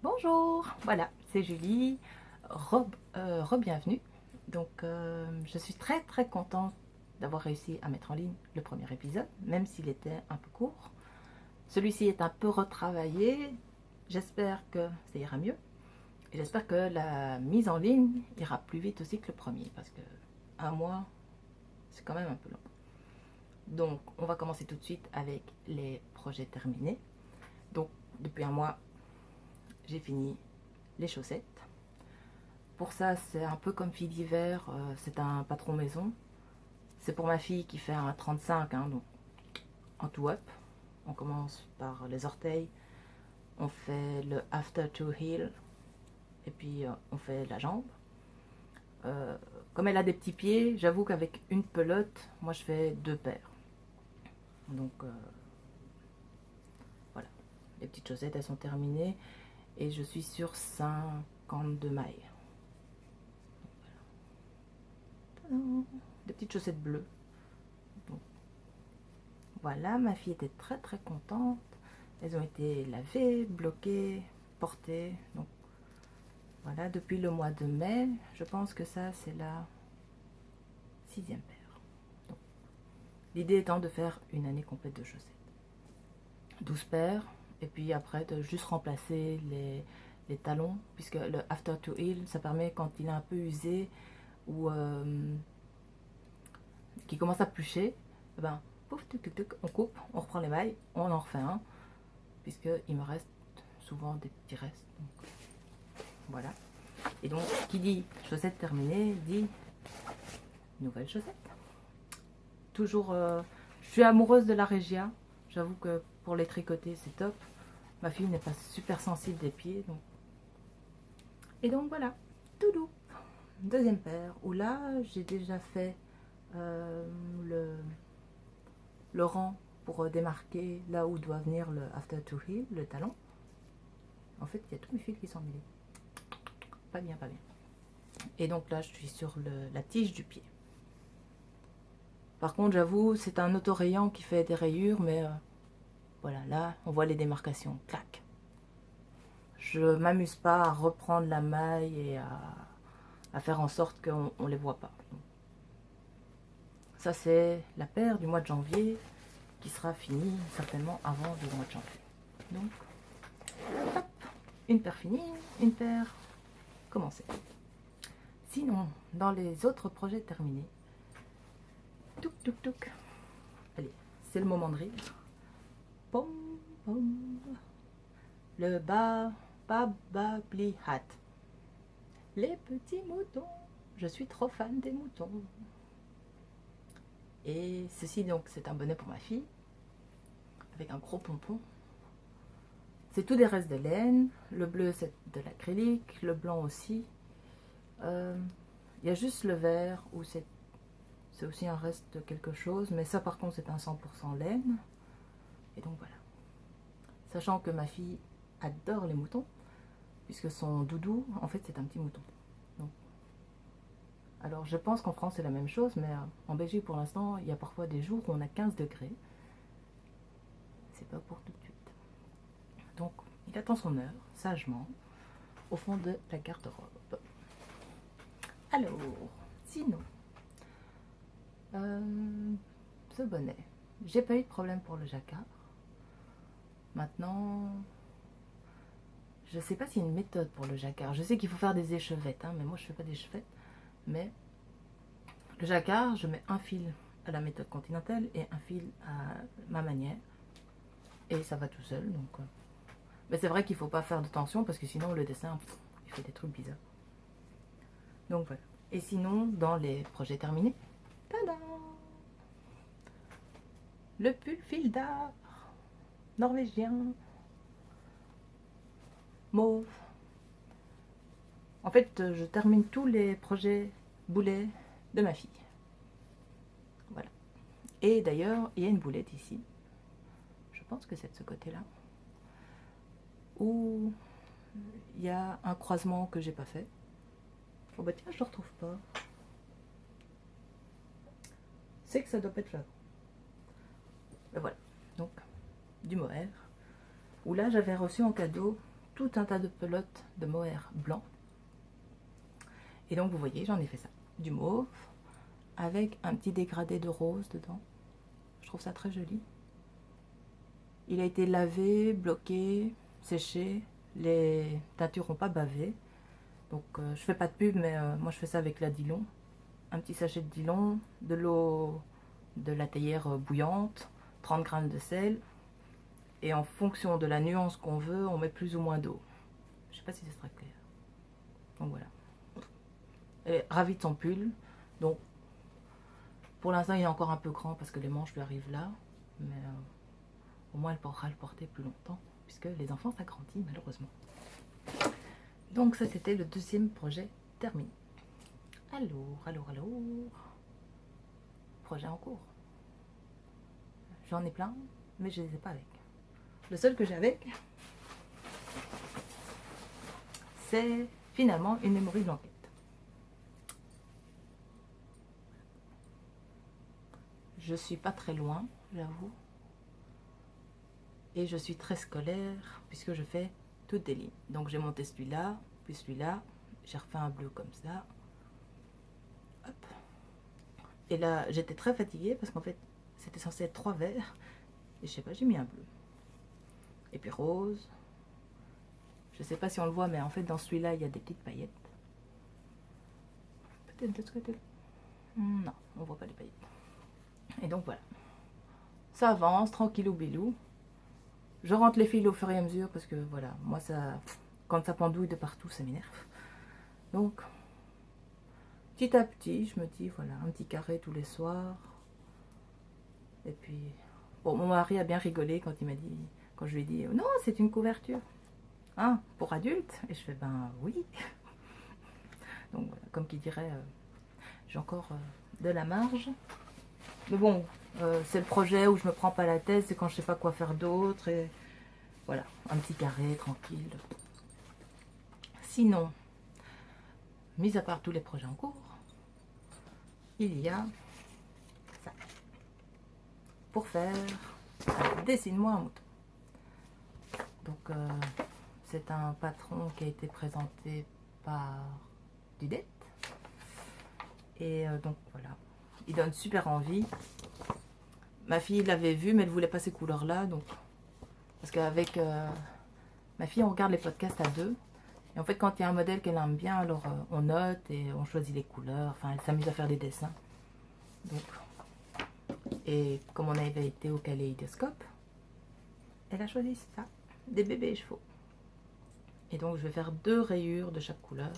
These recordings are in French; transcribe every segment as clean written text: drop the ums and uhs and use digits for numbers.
Bonjour, voilà, c'est Julie, re-bienvenue. Donc, je suis très contente d'avoir réussi à mettre en ligne le premier épisode, même s'il était un peu court. Celui-ci est un peu retravaillé, j'espère que ça ira mieux. Et j'espère que la mise en ligne ira plus vite aussi que le premier, parce que un mois, c'est quand même un peu long. Donc, on va commencer tout de suite avec les projets terminés. Donc, depuis un mois, j'ai fini les chaussettes. Pour ça, c'est un peu comme fille d'hiver, c'est un patron maison. C'est pour ma fille qui fait un 35, hein, donc en tout up. On commence par les orteils, on fait le after to heel, et puis on fait la jambe. Euh, Comme elle a des petits pieds, j'avoue qu'avec une pelote, moi je fais deux paires. Donc voilà, les petites chaussettes elles sont terminées et je suis sur 52 mailles. Des petites chaussettes bleues. Donc, voilà, ma fille était très contente. Elles ont été lavées, bloquées, portées. Donc voilà, depuis le mois de mai, je pense que ça c'est la 6e paire. Donc, l'idée étant de faire une année complète de chaussettes. 12 paires, et puis après de juste remplacer les talons, puisque le after to heel, ça permet quand il est un peu usé ou qui commence à plucher, eh ben, pouf, on coupe, on reprend les mailles, on en refait un, puisqu'il me reste souvent des petits restes. Donc, voilà. Et donc, qui dit chaussettes terminées, dit nouvelles chaussettes. Toujours, je suis amoureuse de la Regia. J'avoue que pour les tricoter, c'est top. Ma fille n'est pas super sensible des pieds. Donc. Et donc, voilà. Toudou. Deuxième paire, où là, j'ai déjà fait le rang pour démarquer là où doit venir le after to heel, le talon. En fait, il y a tous mes fils qui sont mêlés. Pas bien. Et donc là, je suis sur la tige du pied. Par contre, j'avoue, c'est un autorayant qui fait des rayures, mais voilà, là, on voit les démarcations. Clac. Je m'amuse pas à reprendre la maille et à faire en sorte qu'on ne les voit pas. Ça, c'est la paire du mois de janvier qui sera finie certainement avant le mois de janvier. Donc, hop, une paire finie, une paire commencée. Sinon, dans les autres projets terminés, touk. Allez, c'est le moment de rire. Pom, pom. Le bababli hat. Les petits moutons. Je suis trop fan des moutons. Et ceci donc, c'est un bonnet pour ma fille. Avec un gros pompon. C'est tout des restes de laine. Le bleu, c'est de l'acrylique. Le blanc aussi. Il y a juste le vert où c'est aussi un reste de quelque chose. Mais ça, par contre, c'est un 100% laine. Et donc, voilà. Sachant que ma fille adore les moutons. Puisque son doudou, en fait, c'est un petit mouton. Donc, alors, je pense qu'en France, c'est la même chose. Mais en Belgique, pour l'instant, il y a parfois des jours où on a 15 degrés. C'est pas pour tout de suite. Donc, il attend son heure, sagement, au fond de la garde-robe. Alors, sinon, ce bonnet, j'ai pas eu de problème pour le jacquard. Maintenant, je sais pas s'il y a une méthode pour le jacquard. Je sais qu'il faut faire des échevettes, hein, mais moi je fais pas d'échevettes. Mais le jacquard, je mets un fil à la méthode continentale et un fil à ma manière. Et ça va tout seul, donc... Mais c'est vrai qu'il faut pas faire de tension parce que sinon le dessin, il fait des trucs bizarres. Donc voilà. Et sinon, dans les projets terminés, tada, le pull fil d'art norvégien mauve. En fait, je termine tous les projets boulets de ma fille. Voilà. Et d'ailleurs, il y a une boulette ici. Je pense que c'est de ce côté-là. Où il y a un croisement que j'ai pas fait. Oh bah tiens, je le retrouve pas. C'est que ça doit pas être là. Ben voilà. Donc, du mohair. Où là, j'avais reçu en cadeau tout un tas de pelotes de mohair blanc. Et donc vous voyez, j'en ai fait ça, du mauve, avec un petit dégradé de rose dedans. Je trouve ça très joli. Il a été lavé, bloqué, séché. Les teintures n'ont pas bavé. Donc je fais pas de pub, mais moi je fais ça avec la Dillon. Un petit sachet de Dillon, de l'eau de la théière bouillante, 30 g de sel. Et en fonction de la nuance qu'on veut, on met plus ou moins d'eau. Je sais pas si c'est très clair. Donc voilà. Elle est ravie de son pull. Donc pour l'instant il est encore un peu grand parce que les manches lui arrivent là. Mais au moins elle pourra le porter plus longtemps. Puisque les enfants s'agrandissent malheureusement. Donc ça c'était le deuxième projet terminé. Alors. Projet en cours. J'en ai plein, mais je les ai pas avec. Le seul que j'ai avec, c'est finalement une mémoire blanquette. Je suis pas très loin, j'avoue. Et je suis très scolaire, puisque je fais toutes des lignes. Donc j'ai monté celui-là, puis celui-là. J'ai refait un bleu comme ça. Hop. Et là, j'étais très fatiguée, parce qu'en fait, c'était censé être 3 verts. Et je sais pas, j'ai mis un bleu. Et puis rose. Je sais pas si on le voit, mais en fait, dans celui-là, il y a des petites paillettes. Peut-être de ce côté-là. Non, on voit pas les paillettes. Et donc voilà. Ça avance, tranquillou bilou. Je rentre les fils au fur et à mesure, parce que voilà, moi, ça, quand ça pendouille de partout, ça m'énerve. Donc, petit à petit, je me dis, voilà, un petit carré tous les soirs. Et puis, bon, mon mari a bien rigolé quand il m'a dit, quand je lui ai dit, non, c'est une couverture. Hein, pour adultes. Et je fais, ben oui. Donc, voilà, comme qui dirait, j'ai encore de la marge. Mais bon, c'est le projet où je me prends pas la tête, c'est quand je sais pas quoi faire d'autre. Et voilà, un petit carré, tranquille. Sinon, mis à part tous les projets en cours, il y a ça. Pour faire dessine-moi un mouton. Donc c'est un patron qui a été présenté par Dudette. Et donc voilà, il donne super envie. Ma fille l'avait vu, mais elle voulait pas ces couleurs là, donc parce qu'avec ma fille on regarde les podcasts à deux. Et en fait, quand il y a un modèle qu'elle aime bien, alors on note et on choisit les couleurs. Enfin, elle s'amuse à faire des dessins. Donc, et comme on avait été au kaléidoscope, elle a choisi ça, des bébés chevaux. Et donc, je vais faire 2 rayures de chaque couleur.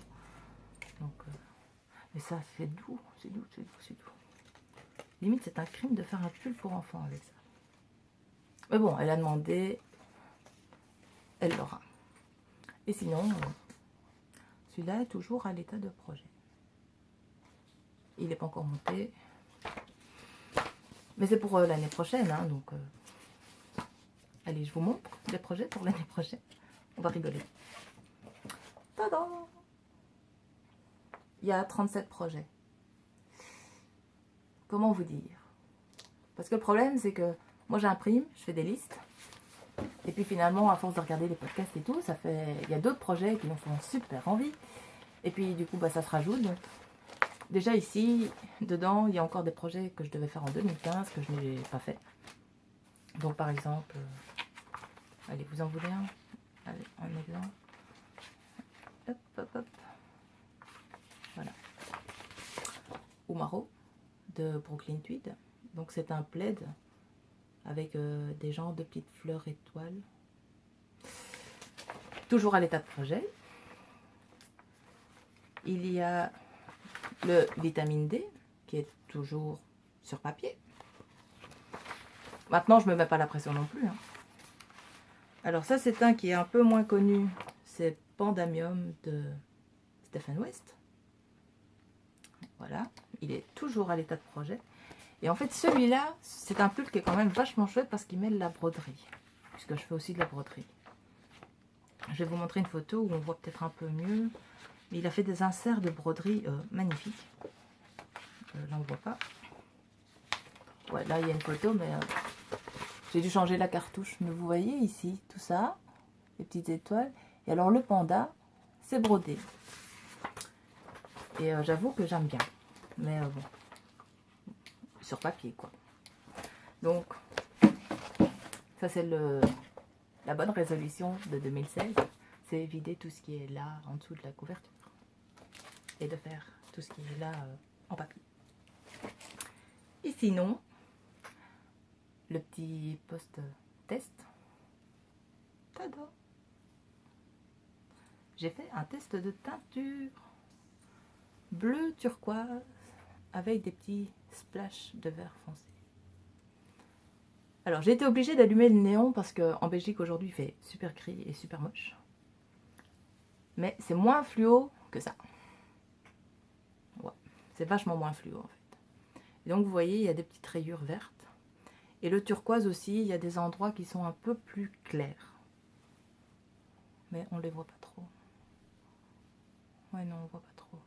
Donc, mais ça, c'est doux, c'est doux. Limite, c'est un crime de faire un pull pour enfants avec ça. Mais bon, elle a demandé, elle l'aura. Et sinon, celui-là est toujours à l'état de projet. Il n'est pas encore monté. Mais c'est pour l'année prochaine, hein, donc... allez, je vous montre les projets pour l'année prochaine. On va rigoler. Tadam! Il y a 37 projets. Comment vous dire? Parce que le problème, c'est que moi, j'imprime, je fais des listes. Et puis finalement, à force de regarder les podcasts et tout, ça fait... il y a d'autres projets qui nous font super envie. Et puis du coup, bah, ça se rajoute. Donc... déjà ici, dedans, il y a encore des projets que je devais faire en 2015 que je n'ai pas fait. Donc par exemple, allez, vous en voulez un? Allez, un exemple. Hop. Voilà. Umaro de Brooklyn Tweed. Donc c'est un plaid avec des genres de petites fleurs étoiles. Toujours à l'état de projet. Il y a le vitamine D qui est toujours sur papier. Maintenant, je ne me mets pas la pression non plus. Hein. Alors ça, c'est un qui est un peu moins connu. C'est Pandamium de Stephen West. Voilà, il est toujours à l'état de projet. Et en fait, celui-là, c'est un pull qui est quand même vachement chouette parce qu'il mêle la broderie. Puisque je fais aussi de la broderie. Je vais vous montrer une photo où on voit peut-être un peu mieux. Mais il a fait des inserts de broderie magnifiques. Là, on ne voit pas. Ouais, là, il y a une photo, mais j'ai dû changer la cartouche. Mais vous voyez ici, tout ça, les petites étoiles. Et alors le panda, c'est brodé. Et j'avoue que j'aime bien. Mais bon, sur papier quoi. Donc, ça c'est la bonne résolution de 2016. C'est vider tout ce qui est là en dessous de la couverture. Et de faire tout ce qui est là en papier. Et sinon, le petit post-test. Tada! J'ai fait un test de teinture bleu turquoise avec des petits splashes de vert foncé. Alors j'ai été obligée d'allumer le néon parce qu'en Belgique aujourd'hui il fait super gris et super moche. Mais c'est moins fluo que ça. Ouais, c'est vachement moins fluo en fait. Et donc vous voyez, il y a des petites rayures vertes. Et le turquoise aussi, il y a des endroits qui sont un peu plus clairs. Mais on les voit pas trop. Ouais, non, on voit pas trop.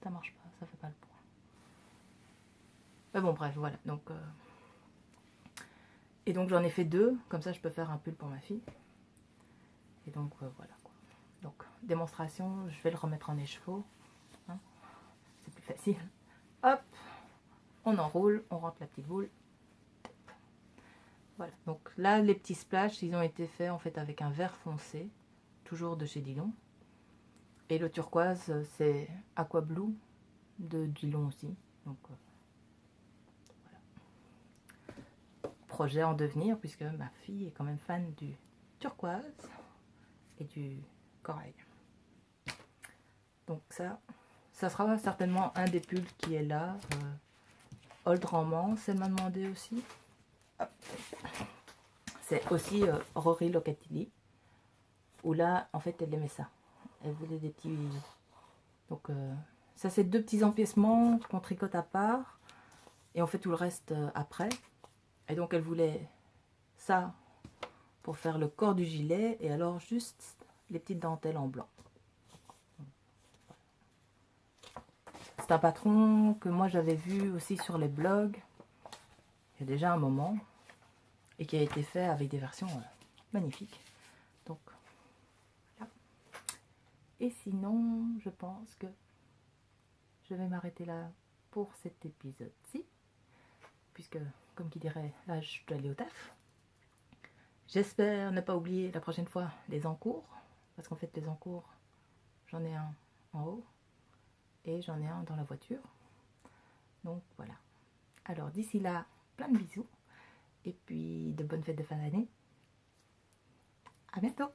Ça marche pas, ça fait pas le point. Mais bon, bref, voilà. Donc, et donc j'en ai fait 2, comme ça je peux faire un pull pour ma fille. Et donc voilà quoi. Donc démonstration, je vais le remettre en écheveau. Hein. C'est plus facile. Hop, on enroule, on rentre la petite boule. Voilà. Donc là, les petits splashes, ils ont été faits en fait avec un vert foncé, toujours de chez Dillon. Et le turquoise, c'est Aqua Blue de Dillon aussi. Donc voilà. Projet en devenir puisque ma fille est quand même fan du turquoise et du corail. Donc ça sera certainement un des pulls qui est là. Old Romance, elle m'a demandé aussi. C'est aussi Rory Locatelli. Où là, en fait, elle aimait ça. Elle voulait des petits... Donc ça, c'est 2 petits empiècements qu'on tricote à part. Et on fait tout le reste après. Et donc, elle voulait ça pour faire le corps du gilet. Et alors, juste les petites dentelles en blanc. C'est un patron que moi j'avais vu aussi sur les blogs il y a déjà un moment et qui a été fait avec des versions magnifiques. Donc voilà. Et sinon, je pense que je vais m'arrêter là pour cet épisode-ci, puisque comme qui dirait, là je dois aller au taf. J'espère ne pas oublier la prochaine fois les encours, parce qu'en fait les encours, j'en ai un en haut et j'en ai un dans la voiture. Donc voilà. Alors d'ici là, plein de bisous et puis de bonnes fêtes de fin d'année. À bientôt!